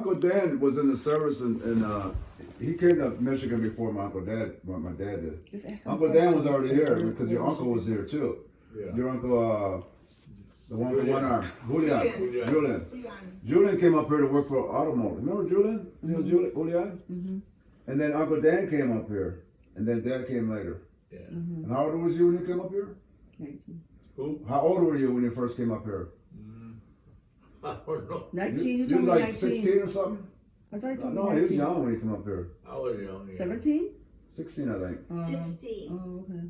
Uncle Dan was in the service, and he came to Michigan before my my dad did. Just ask him Uncle Dan was questions. already here because your uncle was here too. Yeah. Your uncle, the one with Julian. one arm, Julian. Julian. Julian came up here to work for automotive. Remember Julian? You know Julian? Mm-hmm. And then Uncle Dan came up here, and then Dad came later. Yeah. Mm-hmm. And how old was you when you came up here? 19. Who? How old were you when you first came up here? I don't know. 19, you You told was me like 19. 16 or something? I thought you told me No, he was 19. young when he came up here. I was young. Yeah. 17? 16, I think. 16. Oh, okay.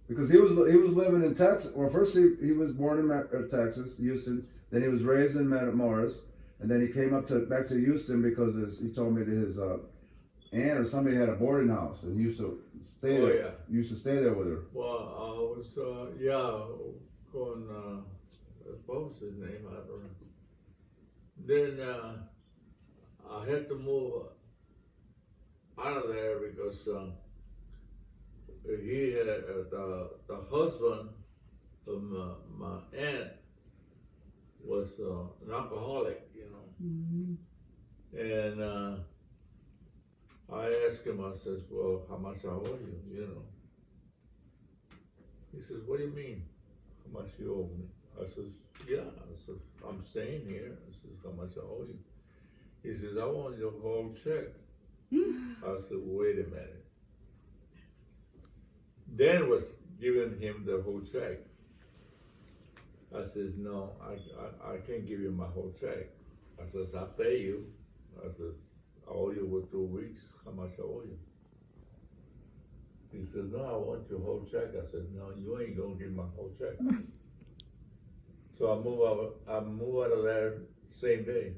Because he was living in Texas. Well, first he was born in Texas, Houston. Then he was raised in Matamoros, and then he came back to Houston because he told me that his aunt or somebody had a boarding house, and he used to stay Oh, there. yeah. Used to stay there with her. Well, I was, going, what was his name? I don't know. Then, I had to move out of there because, he had, the husband of my aunt was, an alcoholic, you know. Mm-hmm. And, I asked him, I says, well, how much I owe you, you know? He says, what do you mean, how much you owe me? I says, yeah, I says, I'm staying here. I says, how much I owe you? He says, I want your whole check. I said, wait a minute. Dan was giving him the whole check. I says, no, I can't give you my whole check. I says, I'll pay you. I says, I owe you for 2 weeks. How much I owe you? He said, no, I want your whole check. I said, no, you ain't gonna give my whole check. So I moved out of there same day.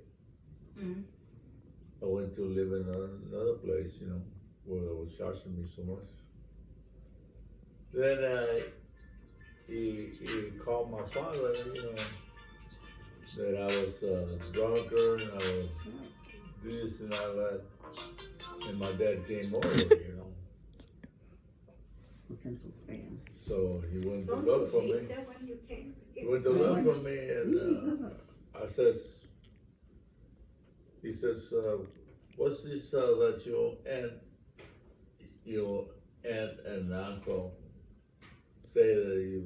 Mm. I went to live in another place, you know, where they was charging me so much. Then he called my father, you know, that I was a drunkard and I was this and all that. And my dad came over, you know. Potential spam. So he went to Don't look you for hate me. that when you came? He went to look for me and I says, he says, what's this that your aunt and uncle say that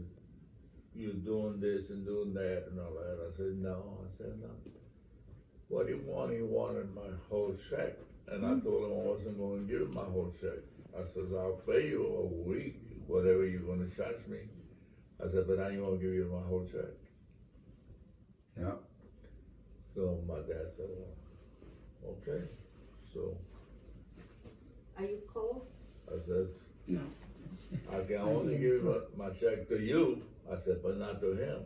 you doing this and doing that and all that? I said, no. I said, no. What he wanted my whole check. And I told him I wasn't going to give him my whole check. I said, I'll pay you a week, whatever you're going to charge me. I said, but I ain't going to give you my whole check. Yeah. So my dad said, well, okay. So Are you cold? I says, No. I can only give my check to you. I said, but not to him.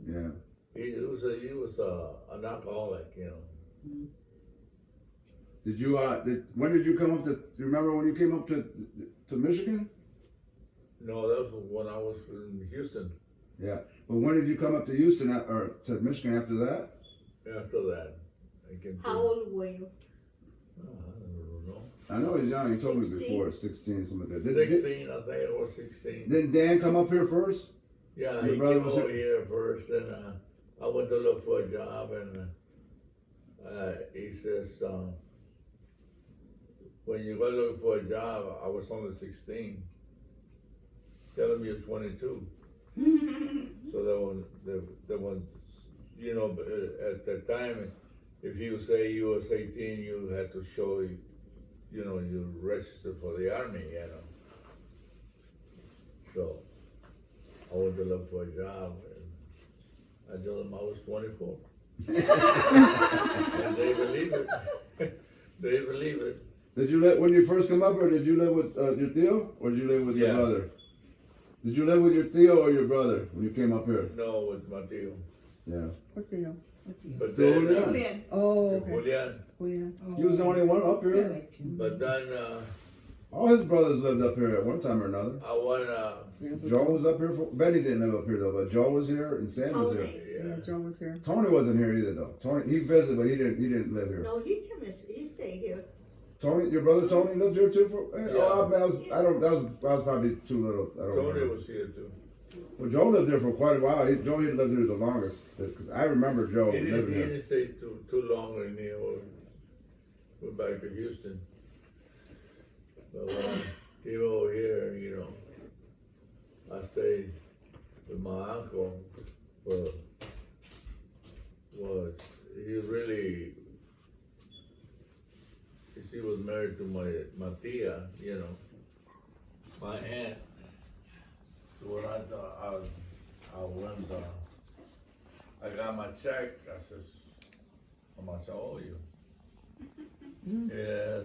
Yeah. He was an alcoholic, you know. Did you when did you come up to? Do you remember when you came up to Michigan? No, that was when I was in Houston. Yeah. But when did you come up to Houston or to Michigan after that? After that, I came How to, old were you? I don't know. I know he's young. He told me 16? before, 16, something like that. 16, I think it was 16. Didn't Dan come up here first? Yeah, Your he brother came was over here? here first, and I went to look for a job, and he says, when you go looking for a job, I was only 16. Tell him you're 22. So that one, you know, at the time, if you say you was 18, you had to show, you know, you registered for the army, you know. So I went to look for a job, and I told them I was 24. And they believe it. They believe it. Did you live when you first come up, or did you live with your Theo, or did you live with your Yeah. brother? Did you live with your Theo or your brother when you came up here? No, with Mateo. Yeah. What deal? But Julian. then, Julian. Oh, okay. Julian. Oh, yeah. He was the only one up here. But then All his brothers lived up here at one time or another. I went, Joe was up here. Betty didn't live up here though, but Joe was here and Sam was here. Tony. Yeah, Joe was here. Tony wasn't here either though. Tony, he visited, but he didn't live here. No, he came. He stayed here. Tony, your brother Tony lived here too. Yeah. Oh, I was probably too little. I don't Tony remember. was here too. Well, Joe lived there for quite a while. Joe had lived there the longest. 'Cause I remember Joe He living there. didn't stay too long in here. Went back to Houston. But when I came over here, you know, I stayed with my uncle. But he really, she was married to my tia, you know, my aunt. So when I went, I got my check. I said, how much I owe you? Yeah,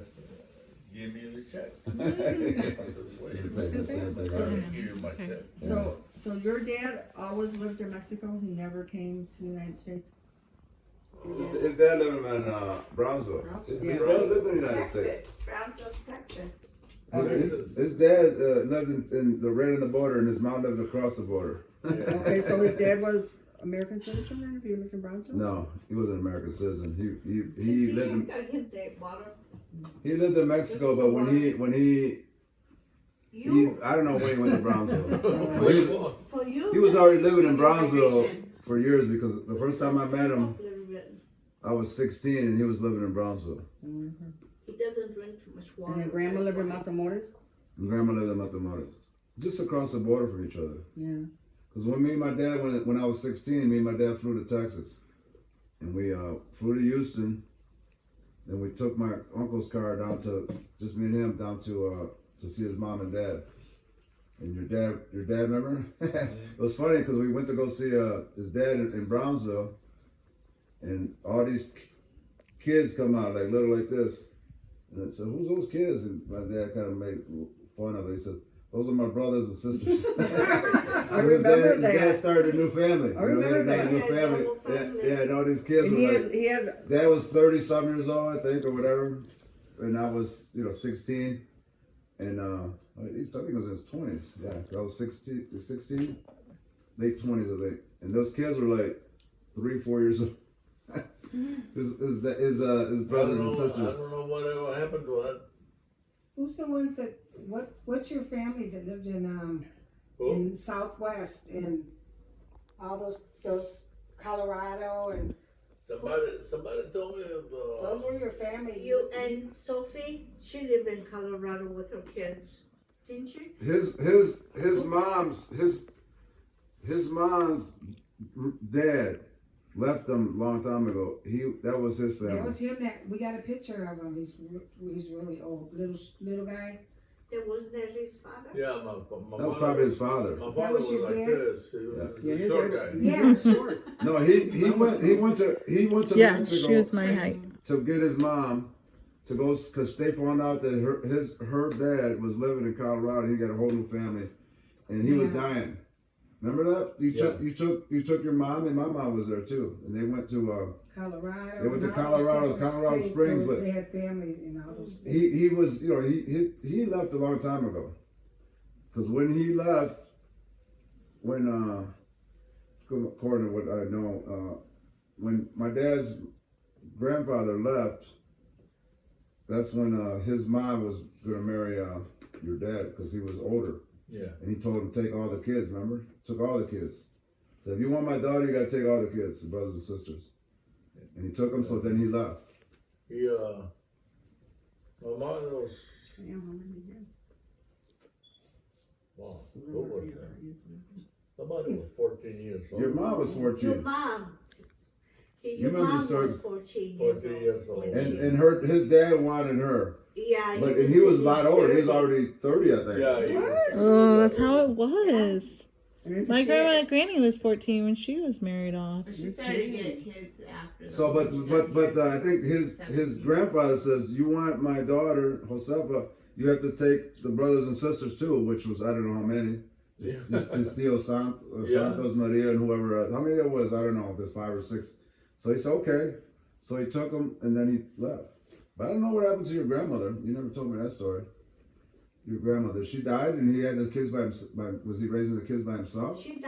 give me the check. I said, wait a That's the minute, same thing. I didn't give you my check. So your dad always lived in Mexico? He never came to the United States? His dad lived in Brownsville. Brownsville. His Yeah. dad lived in the United States. Texas, Brownsville, Texas. His dad lived in the right on the border, and his mom lived across the border. Okay, so his dad was American citizen then, if he lived in Brownsville? No, he was an American citizen. He See, lived in I got him there, water. he lived in Mexico, but when he I don't know when he went to Brownsville. Where you going? For you. He was already living in your Brownsville vacation. for years because the first time I met him, Smoke a little bit. I was 16 and he was living in Brownsville. Mhm. He doesn't drink too much water. And then grandma lived in Matamoros? And grandma lived in Matamoros, just across the border from each other. Yeah. Because when me and my dad, when I was 16, me and my dad flew to Texas. And we flew to Houston. Then we took my uncle's car down to, just me and him, down to see his mom and dad. And your dad, remember? It was funny because we went to go see his dad in Brownsville. And all these kids come out, like little like this. And I said, who's those kids? And my dad kind of made fun of it. He said, those are my brothers and sisters. I remember His dad started a new family. I remember He had a new that. family. Yeah, double family. Yeah, and all these kids And were like, he had, dad was 30-something years old, I think, or whatever. And I was, 16. And I think I was in his 20s. Yeah, I was 16, late 20s, I think. And those kids were like 3, 4 years old. His brothers and sisters. I don't know whatever happened to her. Who's the ones that, what's your family that lived in Southwest and all those Colorado and Somebody told me those were your family? You and Sophie, she lived in Colorado with her kids, didn't she? His mom's dad left them a long time ago. That was his family. That was him that, we got a picture of him, he's really old, little guy. That wasn't that his father? yeah, my That was mother- probably his father. My That father was was your like dad? this. He was Yeah, a his short dad- guy. Yeah, sure. No, he went to Yeah, Mexico she was my height. to get his mom to go because they found out that her dad was living in Colorado. He got a whole new family, and he was Yeah. dying. Remember that? You took your mom, and my mom was there too, and they went to Colorado. They went to and all those Colorado different states, Springs, so but they had family in all those states. he was he left a long time ago. Because when he left, according to what I know, when my dad's grandfather left, that's when his mom was gonna marry your dad because he was older, Yeah. and he told him to take all the kids. Remember, took all the kids. So if you want my daughter, you gotta take all the kids, the brothers and sisters. And he took them. So then he left. He my mother was yeah, how many did? wow. Who was that? My mother was 14 years old. Your mom was 14. Your mom. You Your remember mom the story? was 14 14 years old. when And she- his dad wanted her, yeah, but he was a lot older. He was 30. already 30, I think. Yeah. He was, Oh, that's how it was. And then My she- grandma Granny was 14 when she was married off. But she started to get kids after. So, but I think his grandfather says, you want my daughter Josefa, you have to take the brothers and sisters too, which was I don't know how many. Just Tio Santos, Maria, and whoever else. How many there was? I don't know. There's 5 or 6. So he said, okay. So he took them and then he left. But I don't know what happened to your grandmother. You never told me that story. Your grandmother, she died and he had the kids by himself. Was he raising the kids by himself? She